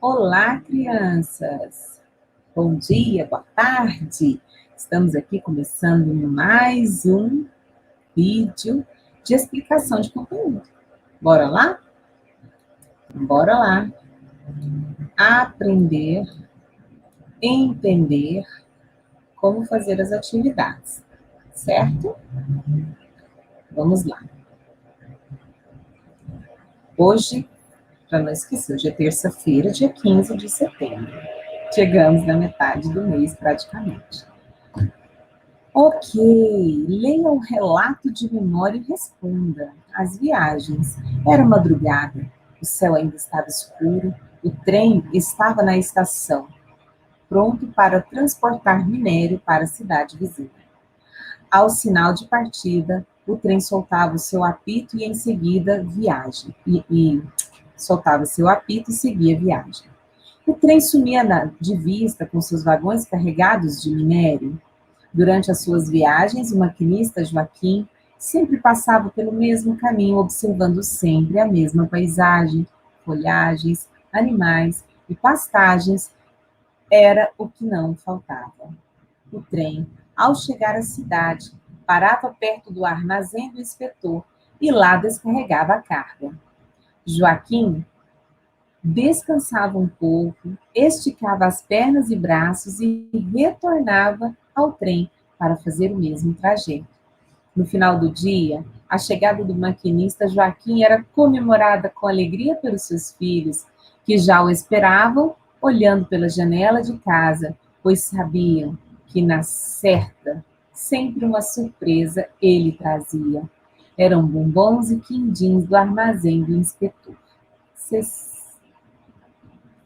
Olá, crianças! Bom dia, boa tarde! Estamos aqui começando mais um vídeo de explicação de conteúdo. Bora lá? Bora lá! Aprender, entender como fazer as atividades, certo? Vamos lá! Hoje, para não esquecer, hoje é terça-feira, dia 15 de setembro. Chegamos na metade do mês, praticamente. Ok, leia um relato de memória e responda. As viagens. Era madrugada, o céu ainda estava escuro, o trem estava na estação, pronto para transportar minério para a cidade vizinha. Ao sinal de partida, o trem soltava o seu apito e em seguida viagem. Soltava seu apito e seguia a viagem. O trem sumia de vista com seus vagões carregados de minério. Durante as suas viagens, o maquinista Joaquim sempre passava pelo mesmo caminho, observando sempre a mesma paisagem, folhagens, animais e pastagens, era o que não faltava. O trem, ao chegar à cidade, parava perto do armazém do inspetor e lá descarregava a carga. Joaquim descansava um pouco, esticava as pernas e braços e retornava ao trem para fazer o mesmo trajeto. No final do dia, a chegada do maquinista Joaquim era comemorada com alegria pelos seus filhos, que já o esperavam, olhando pela janela de casa, pois sabiam que na certa, sempre uma surpresa ele trazia. Eram bombons e quindins do armazém do inspetor.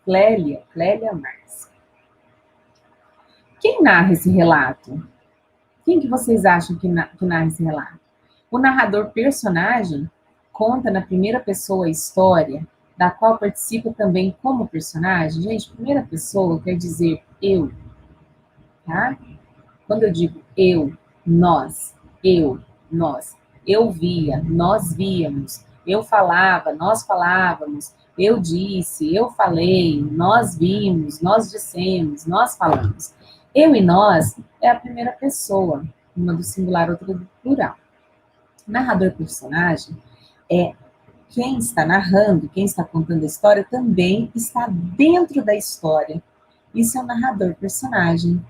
Clélia Marques. Quem narra esse relato? Quem que vocês acham que narra esse relato? O narrador personagem conta na primeira pessoa a história, da qual participa também como personagem. Gente, primeira pessoa quer dizer eu, tá? Quando eu digo eu, nós, eu via, nós víamos, eu falava, nós falávamos, eu disse, eu falei, nós vimos, nós dissemos, nós falamos. Eu e nós é a primeira pessoa, uma do singular, outra do plural. Narrador personagem é quem está narrando, quem está contando a história também está dentro da história. Isso é o narrador personagem.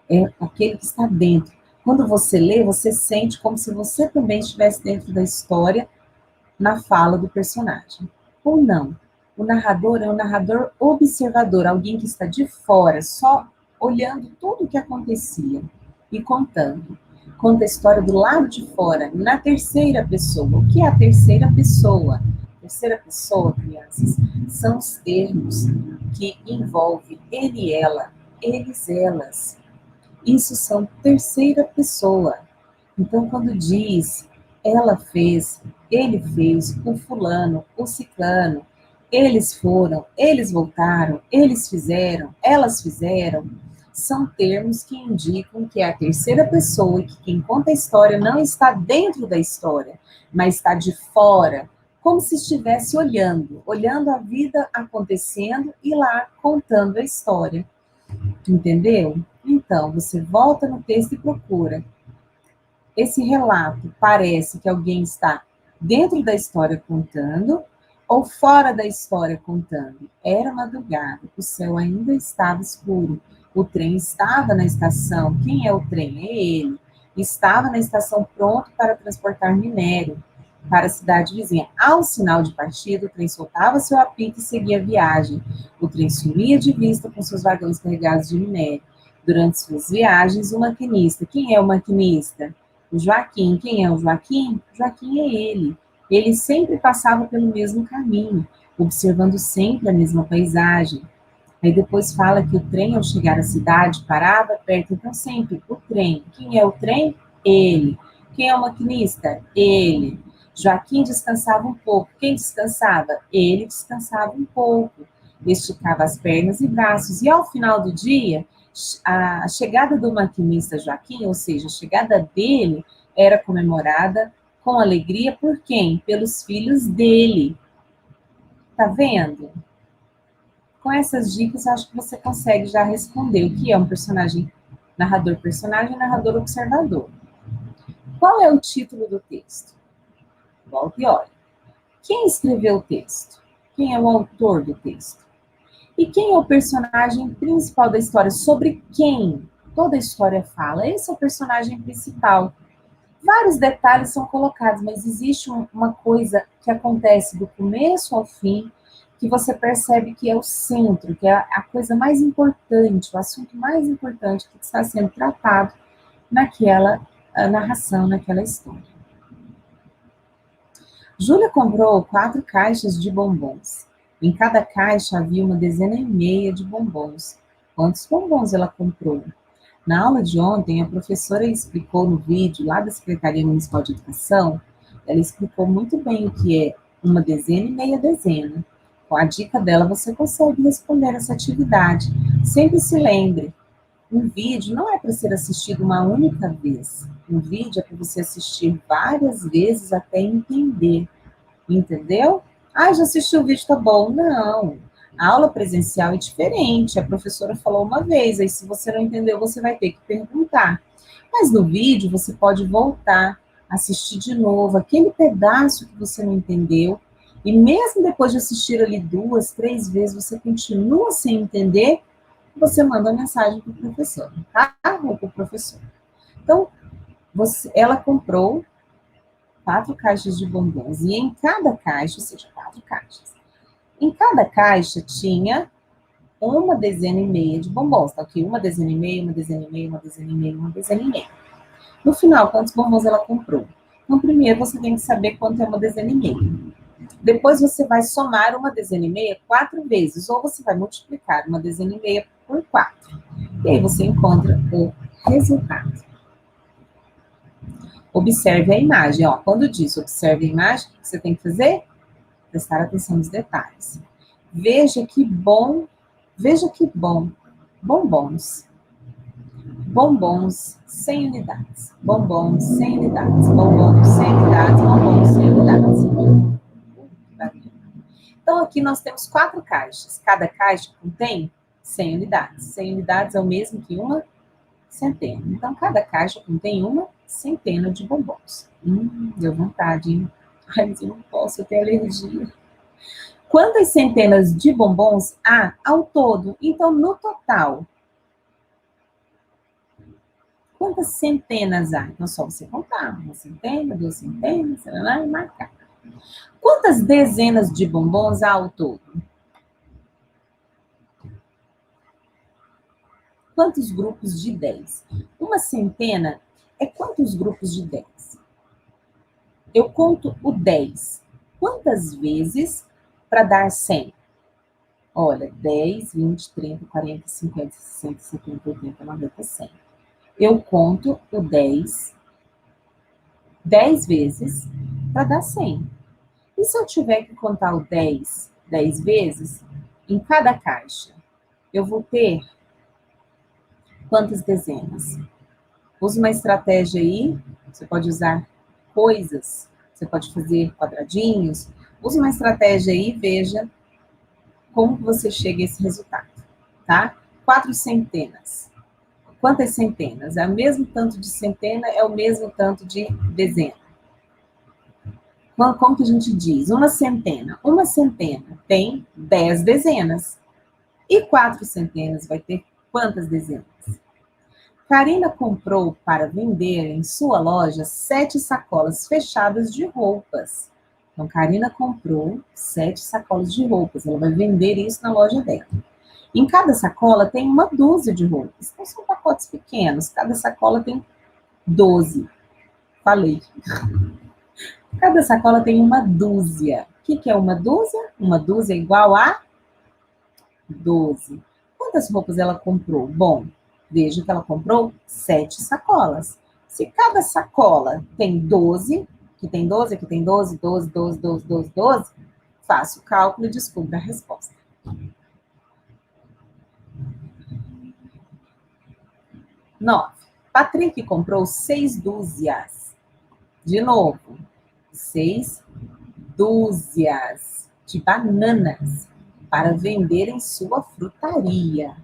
É aquele que está dentro. Quando você lê, você sente como se você também estivesse dentro da história na fala do personagem. Ou não. O narrador é um narrador observador, alguém que está de fora, só olhando tudo o que acontecia e contando. Conta a história do lado de fora, na terceira pessoa. O que é a terceira pessoa? Terceira pessoa, crianças, são os termos que envolvem ele e ela, eles, elas. Isso são terceira pessoa. Então, quando diz ela fez, ele fez, o fulano, o ciclano, eles foram, eles voltaram, eles fizeram, elas fizeram, são termos que indicam que é a terceira pessoa e que quem conta a história não está dentro da história, mas está de fora, como se estivesse olhando a vida acontecendo e lá contando a história. Entendeu? Então, você volta no texto e procura. Esse relato parece que alguém está dentro da história contando ou fora da história contando. Era madrugada, o céu ainda estava escuro, o trem estava na estação. Quem é o trem? É ele. Estava na estação pronto para transportar minério para a cidade vizinha. Ao sinal de partida, o trem soltava seu apito e seguia a viagem. O trem sumia de vista com seus vagões carregados de minério. Durante suas viagens, o maquinista. Quem é o maquinista? O Joaquim. Quem é o Joaquim? Joaquim é ele. Ele sempre passava pelo mesmo caminho, observando sempre a mesma paisagem. Aí depois fala que o trem, ao chegar à cidade, parava perto. Então, sempre o trem. Quem é o trem? Ele. Quem é o maquinista? Ele. Joaquim descansava um pouco. Quem descansava? Ele descansava um pouco. Esticava as pernas e braços. E ao final do dia, a chegada do maquinista Joaquim, ou seja, a chegada dele, era comemorada com alegria por quem? Pelos filhos dele. Tá vendo? Com essas dicas, eu acho que você consegue já responder o que é um personagem, narrador-personagem e narrador-observador. Qual é o título do texto? Volte e olhe. Quem escreveu o texto? Quem é o autor do texto? E quem é o personagem principal da história? Sobre quem toda a história fala? Esse é o personagem principal. Vários detalhes são colocados, mas existe uma coisa que acontece do começo ao fim, que você percebe que é o centro, que é a coisa mais importante, o assunto mais importante que está sendo tratado naquela narração, naquela história. Júlia comprou 4 caixas de bombons. Em cada caixa havia uma dezena e meia de bombons. Quantos bombons ela comprou? Na aula de ontem, a professora explicou no vídeo lá da Secretaria Municipal de Educação, ela explicou muito bem o que é uma dezena e meia dezena. Com a dica dela, você consegue responder essa atividade. Sempre se lembre, um vídeo não é para ser assistido uma única vez. Um vídeo é para você assistir várias vezes até entender. Entendeu? Ah, já assisti o vídeo, tá bom. Não. A aula presencial é diferente. A professora falou uma vez, aí se você não entendeu, você vai ter que perguntar. Mas no vídeo, você pode voltar, assistir de novo aquele pedaço que você não entendeu. E mesmo depois de assistir ali 2, 3 vezes, você continua sem entender, você manda uma mensagem para o professor, tá? Ou para o professor. Então, ela comprou 4 caixas de bombons. E em cada caixa, ou seja, 4 caixas. Em cada caixa tinha uma dezena e meia de bombons. Tá aqui, uma dezena e meia, uma dezena e meia, uma dezena e meia, uma dezena e meia. No final, quantos bombons ela comprou? No primeiro, você tem que saber quanto é uma dezena e meia. Depois, você vai somar uma dezena e meia 4 vezes, ou você vai multiplicar uma dezena e meia por 4. E aí, você encontra o resultado. Observe a imagem. Ó, quando diz observe a imagem, o que você tem que fazer? Prestar atenção nos detalhes. Veja que bom, bombons. Bombons sem unidades. Bombons sem unidades. Bombons sem unidades. Bombons sem unidades. Então, aqui nós temos 4 caixas. Cada caixa contém 100 unidades. 100 unidades é o mesmo que uma centena. Então, cada caixa contém uma centena de bombons. Deu vontade, hein? Ai, mas eu não posso, eu tenho alergia. Quantas centenas de bombons há ao todo? Então, no total, quantas centenas há? Então, só você contar. Uma centena, 2 centenas, e marcar. Quantas dezenas de bombons há ao todo? Quantos grupos de 10? Uma centena é quantos grupos de 10? Eu conto o 10. Quantas vezes para dar 100? Olha, 10, 20, 30, 40, 50, 60, 70, 80, 90, 100. Eu conto o 10 vezes para dar 100. E se eu tiver que contar o 10 vezes, em cada caixa, eu vou ter quantas dezenas? Use uma estratégia aí, você pode usar coisas, você pode fazer quadradinhos, use uma estratégia aí e veja como você chega a esse resultado, tá? 4 centenas. Quantas centenas? É o mesmo tanto de centena, é o mesmo tanto de dezena. Como que a gente diz? Uma centena. Uma centena tem 10 dezenas. E 4 centenas vai ter quantas dezenas? Karina comprou para vender em sua loja 7 sacolas fechadas de roupas. Então, Karina comprou 7 sacolas de roupas. Ela vai vender isso na loja dela. Em cada sacola tem uma dúzia de roupas. Então, são pacotes pequenos. Cada sacola tem 12. Falei. Cada sacola tem uma dúzia. O que é uma dúzia? Uma dúzia é igual a 12. Quantas roupas ela comprou? Bom, veja que ela comprou 7 sacolas. Se cada sacola tem 12, que tem 12, aqui tem 12, 12, 12, 12, 12, 12, faça o cálculo e descubra a resposta. 9. Patrick comprou 6 dúzias. De novo, 6 dúzias de bananas. para vender em sua frutaria.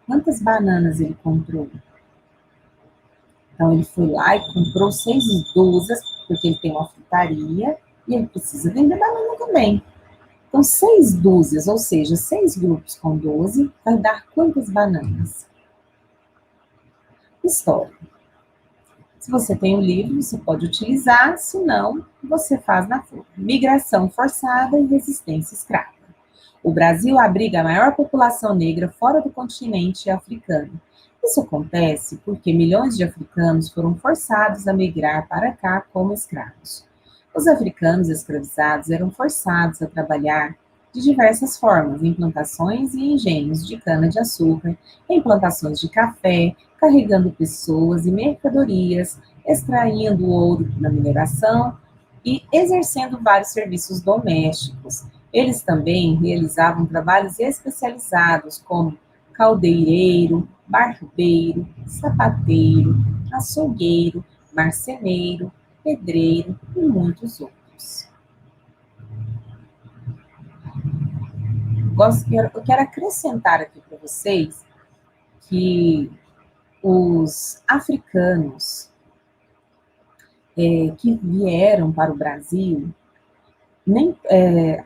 Quantas bananas ele comprou? Então, ele foi lá e comprou 6 dúzias, porque ele tem uma frutaria e ele precisa vender banana também. Então, 6 dúzias, ou seja, 6 grupos com 12, vai dar quantas bananas? História. Se você tem o livro, você pode utilizar, se não, você faz na folha. Migração forçada e resistência escrava. O Brasil abriga a maior população negra fora do continente africano. Isso acontece porque milhões de africanos foram forçados a migrar para cá como escravos. Os africanos escravizados eram forçados a trabalhar de diversas formas, em plantações e engenhos de cana-de-açúcar, em plantações de café, carregando pessoas e mercadorias, extraindo ouro na mineração e exercendo vários serviços domésticos. Eles também realizavam trabalhos especializados como caldeireiro, barbeiro, sapateiro, açougueiro, marceneiro, pedreiro e muitos outros. Eu quero acrescentar aqui para vocês que os africanos que vieram para o Brasil,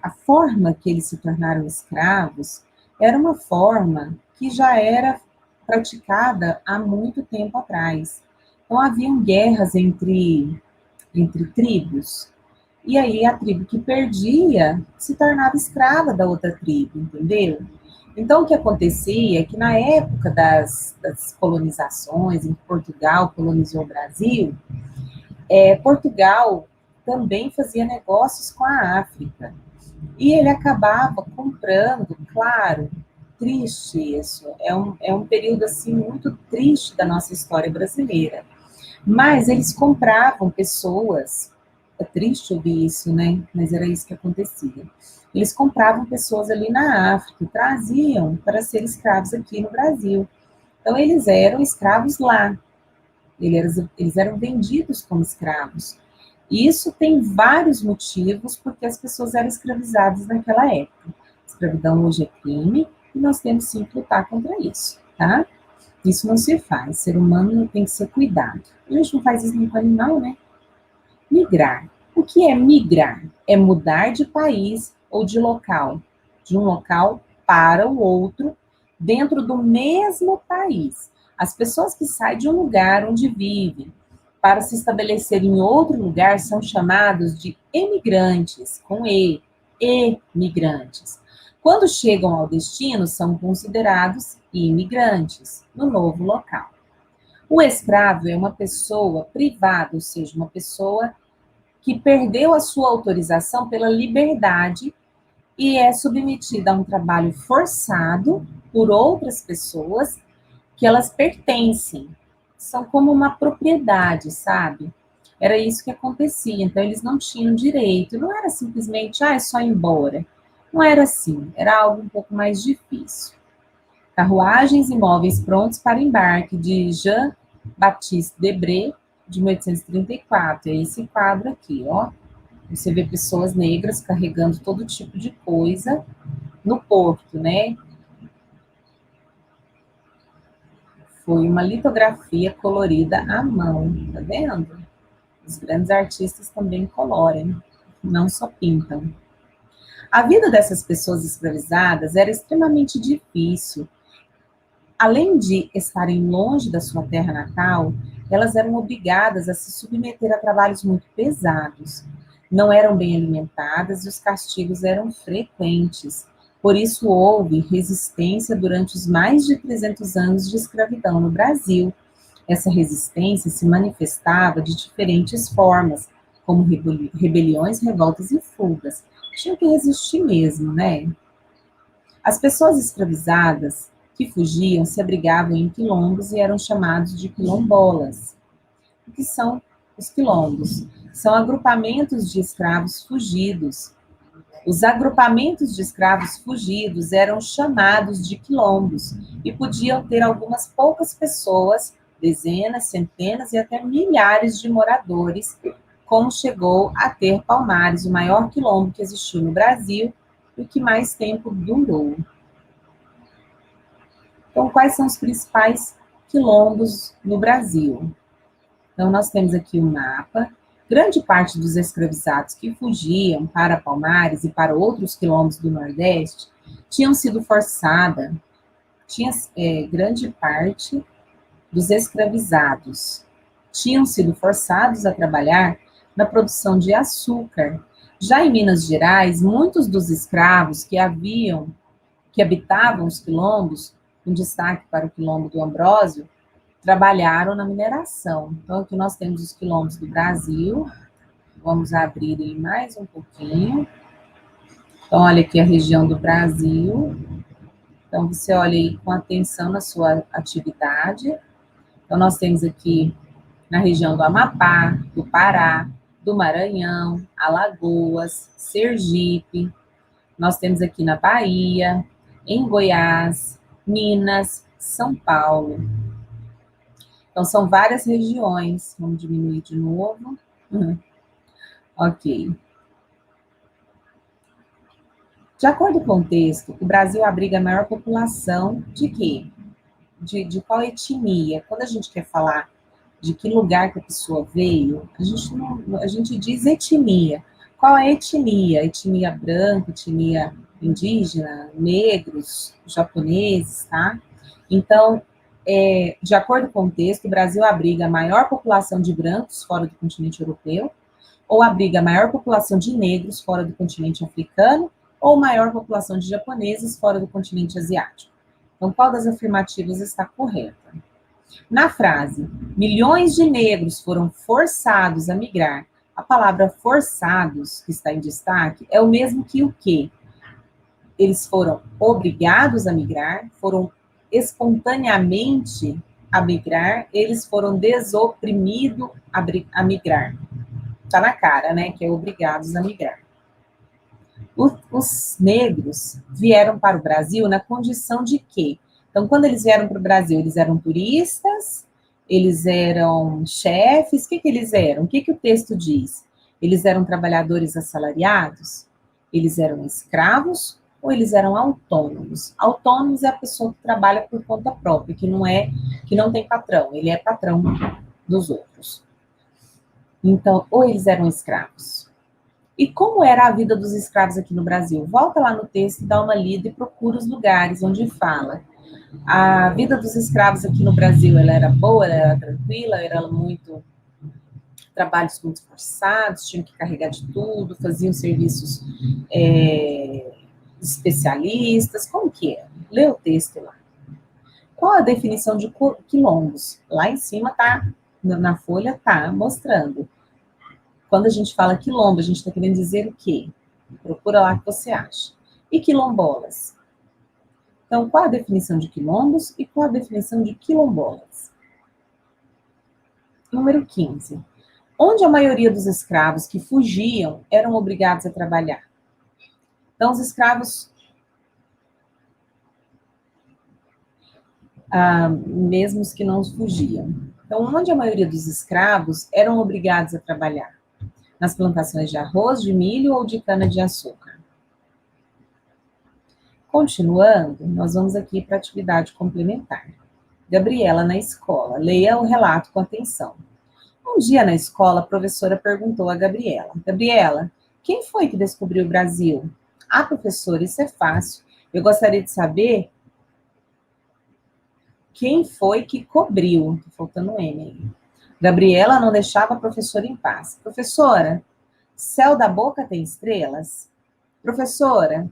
a forma que eles se tornaram escravos era uma forma que já era praticada há muito tempo atrás. Então, haviam guerras entre tribos, e aí a tribo que perdia se tornava escrava da outra tribo, entendeu? Então, o que acontecia é que na época das colonizações, em que Portugal colonizou o Brasil, Portugal também fazia negócios com a África. E ele acabava comprando, claro, triste isso, é um período assim muito triste da nossa história brasileira. Mas eles compravam pessoas, é triste ouvir isso, né? Mas era isso que acontecia. Eles compravam pessoas ali na África e traziam para ser escravos aqui no Brasil. Então, eles eram escravos lá. Eles eram vendidos como escravos. E isso tem vários motivos porque as pessoas eram escravizadas naquela época. A escravidão hoje é crime e nós temos sim que lutar contra isso, tá? Isso não se faz. Ser humano tem que ser cuidado. A gente não faz isso nem com animal, né? Migrar. O que é migrar? É mudar de país ou de local. De um local para o outro, dentro do mesmo país. As pessoas que saem de um lugar onde vivem para se estabelecer em outro lugar são chamados de emigrantes, com E, emigrantes. Quando chegam ao destino, são considerados imigrantes no novo local. O escravo é uma pessoa privada, ou seja, uma pessoa que perdeu a sua autorização pela liberdade e é submetida a um trabalho forçado por outras pessoas que elas pertencem. São como uma propriedade, sabe? Era isso que acontecia. Então, eles não tinham direito. Não era simplesmente, é só ir embora. Não era assim. Era algo um pouco mais difícil. Carruagens e móveis prontos para embarque, de Jean-Baptiste Debré, de 1834. É esse quadro aqui, ó. Você vê pessoas negras carregando todo tipo de coisa no porto, né? Foi uma litografia colorida à mão, tá vendo? Os grandes artistas também coloram, não só pintam. A vida dessas pessoas escravizadas era extremamente difícil. Além de estarem longe da sua terra natal, elas eram obrigadas a se submeter a trabalhos muito pesados. Não eram bem alimentadas e os castigos eram frequentes. Por isso houve resistência durante os mais de 300 anos de escravidão no Brasil. Essa resistência se manifestava de diferentes formas, como rebeliões, revoltas e fugas. Tinha que resistir mesmo, né? As pessoas escravizadas que fugiam se abrigavam em quilombos e eram chamados de quilombolas. O que são os quilombos? São agrupamentos de escravos fugidos. Os agrupamentos de escravos fugidos eram chamados de quilombos e podiam ter algumas poucas pessoas, dezenas, centenas e até milhares de moradores, como chegou a ter Palmares, o maior quilombo que existiu no Brasil, e o que mais tempo durou. Então, quais são os principais quilombos no Brasil? Então, nós temos aqui um mapa. Grande parte dos escravizados que fugiam para Palmares e para outros quilombos do Nordeste tinham sido forçada. Grande parte dos escravizados tinham sido forçados a trabalhar na produção de açúcar. Já em Minas Gerais, muitos dos escravos que habitavam os quilombos, com destaque para o quilombo do Ambrósio, trabalharam na mineração. Então, aqui nós temos os quilombos do Brasil. Vamos abrir ele mais um pouquinho. Então, olha aqui a região do Brasil. Então, você olha aí com atenção na sua atividade. Então, nós temos aqui na região do Amapá, do Pará, do Maranhão, Alagoas, Sergipe. Nós temos aqui na Bahia, em Goiás, Minas, São Paulo. Então, são várias regiões. Vamos diminuir de novo. Ok. De acordo com o texto, o Brasil abriga a maior população de quê? De qual etnia? Quando a gente quer falar de que lugar que a pessoa veio, a gente diz etnia. Qual é a etnia? Etnia branca, etnia indígena, negros, japoneses, tá? Então, de acordo com o texto, o Brasil abriga a maior população de brancos fora do continente europeu, ou abriga a maior população de negros fora do continente africano, ou maior população de japoneses fora do continente asiático. Então, qual das afirmativas está correta? Na frase, milhões de negros foram forçados a migrar, a palavra forçados, que está em destaque, é o mesmo que o quê? Eles foram obrigados a migrar, foram espontaneamente a migrar, eles foram desoprimidos a migrar. Está na cara, né, que é obrigados a migrar. Os negros vieram para o Brasil na condição de quê? Então, quando eles vieram para o Brasil, eles eram turistas, eles eram chefes, o que eles eram? O que o texto diz? Eles eram trabalhadores assalariados? Eles eram escravos ou eles eram autônomos? Autônomos é a pessoa que trabalha por conta própria, que não tem patrão, ele é patrão dos outros. Então, ou eles eram escravos. E como era a vida dos escravos aqui no Brasil? Volta lá no texto, dá uma lida e procura os lugares onde fala. A vida dos escravos aqui no Brasil, ela era boa, ela era tranquila, era muito trabalhos muito forçados, tinham que carregar de tudo, faziam serviços especialistas, como que é? Lê o texto lá. Qual a definição de quilombos? Lá em cima tá, na folha tá mostrando. Quando a gente fala quilombo, a gente está querendo dizer o quê? Procura lá o que você acha. E quilombolas? Então, qual a definição de quilombos e qual a definição de quilombolas? Número 15. Onde a maioria dos escravos que fugiam eram obrigados a trabalhar? Então, os escravos, mesmo os que não fugiam. Então, onde a maioria dos escravos eram obrigados a trabalhar? Nas plantações de arroz, de milho ou de cana-de-açúcar? Continuando, nós vamos aqui para a atividade complementar. Gabriela na escola. Leia o relato com atenção. Um dia na escola, a professora perguntou a Gabriela: Gabriela, quem foi que descobriu o Brasil? Ah, professora, isso é fácil. Eu gostaria de saber quem foi que cobriu. Tá faltando um M aí. Gabriela não deixava a professora em paz. Professora, céu da boca tem estrelas? Professora,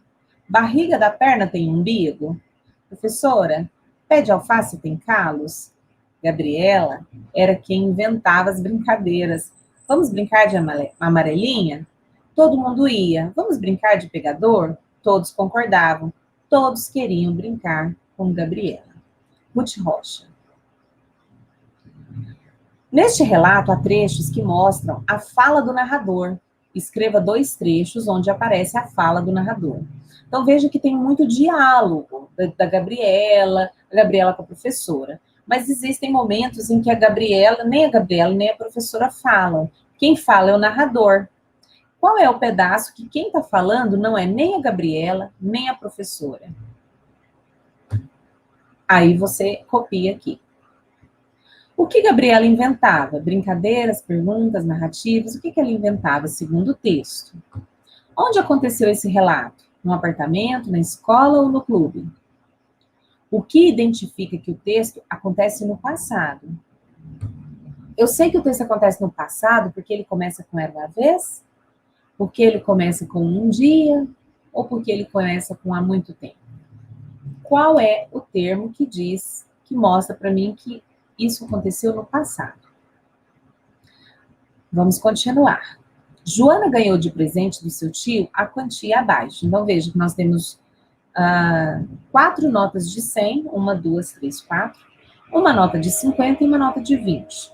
barriga da perna tem umbigo? Professora, pé de alface tem calos? Gabriela era quem inventava as brincadeiras. Vamos brincar de amarelinha? Todo mundo ia. Vamos brincar de pegador? Todos concordavam. Todos queriam brincar com Gabriela. Ruth Rocha. Neste relato, há trechos que mostram a fala do narrador. Escreva 2 trechos onde aparece a fala do narrador. Então, veja que tem muito diálogo da Gabriela, a Gabriela com a professora. Mas existem momentos em que nem a Gabriela, nem a professora falam. Quem fala é o narrador. Qual é o pedaço que quem está falando não é nem a Gabriela, nem a professora? Aí você copia aqui. O que Gabriela inventava? Brincadeiras, perguntas, narrativas, o que ela inventava segundo o texto? Onde aconteceu esse relato? No apartamento, na escola ou no clube? O que identifica que o texto acontece no passado? Eu sei que o texto acontece no passado porque ele começa com era uma vez, porque ele começa com um dia, ou porque ele começa com há muito tempo. Qual é o termo que diz, que mostra para mim que isso aconteceu no passado? Vamos continuar. Joana ganhou de presente do seu tio a quantia abaixo. Então, veja que nós temos 4 notas de 100, 1, 2, 3, 4, uma nota de 50 e uma nota de 20.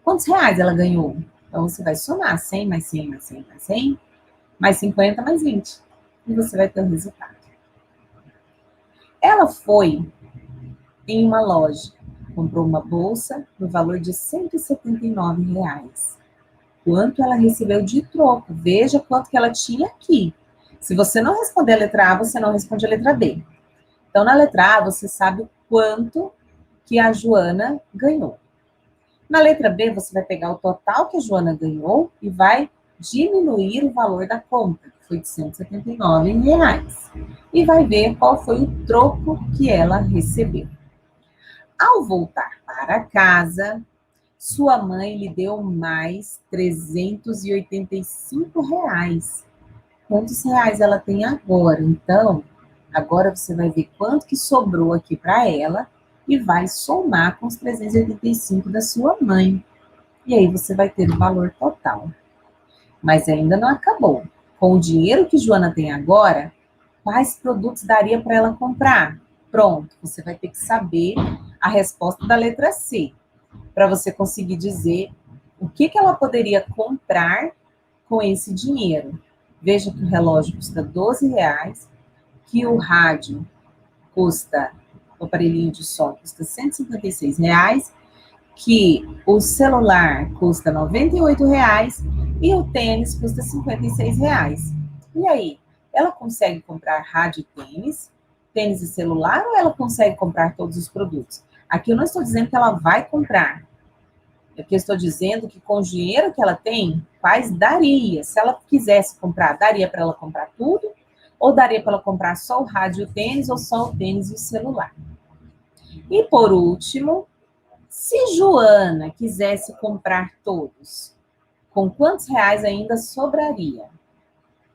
Quantos reais ela ganhou? Então, você vai somar 100 mais 100 mais 100 mais 100, mais 50 mais 20. E você vai ter o resultado. Ela foi em uma loja, comprou uma bolsa no valor de R$ 179. Quanto ela recebeu de troco? Veja quanto que ela tinha aqui. Se você não responder a letra A, você não responde a letra D. Então, na letra A, você sabe o quanto que a Joana ganhou. Na letra B, você vai pegar o total que a Joana ganhou e vai diminuir o valor da conta, que foi de R$ 179. E vai ver qual foi o troco que ela recebeu. Ao voltar para casa, sua mãe lhe deu mais R$ 385. Quantos reais ela tem agora? Então, agora você vai ver quanto que sobrou aqui para ela e vai somar com os 385 da sua mãe. E aí você vai ter o valor total. Mas ainda não acabou. Com o dinheiro que Joana tem agora, quais produtos daria para ela comprar? Pronto, você vai ter que saber a resposta da letra C, para você conseguir dizer o que ela poderia comprar com esse dinheiro. Veja que o relógio custa R$ 12, que o rádio custa, o aparelhinho de som custa R$ 156, que o celular custa R$ 98 e o tênis custa R$ 56. E aí, ela consegue comprar rádio e tênis, tênis e celular, ou ela consegue comprar todos os produtos? Aqui eu não estou dizendo que ela vai comprar. Aqui eu estou dizendo que com o dinheiro que ela tem, quais daria? Se ela quisesse comprar, daria para ela comprar tudo? Ou daria para ela comprar só o rádio e o tênis, ou só o tênis e o celular? E por último, se Joana quisesse comprar todos, com quantos reais ainda sobraria?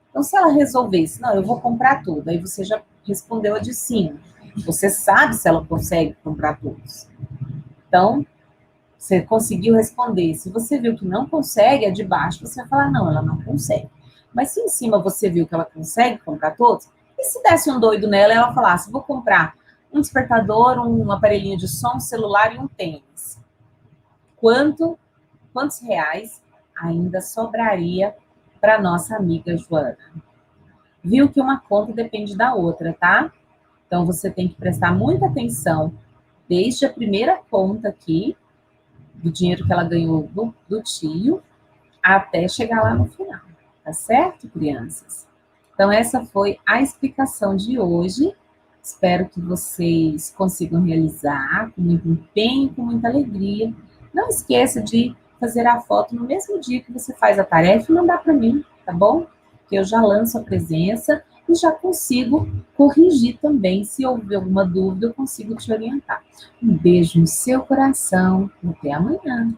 Então, se ela resolvesse, não, eu vou comprar tudo, aí você já respondeu a de cima. Você sabe se ela consegue comprar todos. Então, você conseguiu responder. Se você viu que não consegue, a de baixo, você vai falar, não, ela não consegue. Mas se em cima você viu que ela consegue comprar todos, e se desse um doido nela e ela falasse, vou comprar um despertador, um aparelhinho de som, um celular e um tênis. Quantos reais ainda sobraria para nossa amiga Joana? Viu que uma conta depende da outra, tá? Então, você tem que prestar muita atenção desde a primeira conta aqui, do dinheiro que ela ganhou do tio, até chegar lá no final. Tá certo, crianças? Então, essa foi a explicação de hoje. Espero que vocês consigam realizar com muito empenho, com muita alegria. Não esqueça de fazer a foto no mesmo dia que você faz a tarefa e mandar para mim, tá bom? Que eu já lanço a presença e já consigo corrigir também. Se houver alguma dúvida, eu consigo te orientar. Um beijo no seu coração e até amanhã.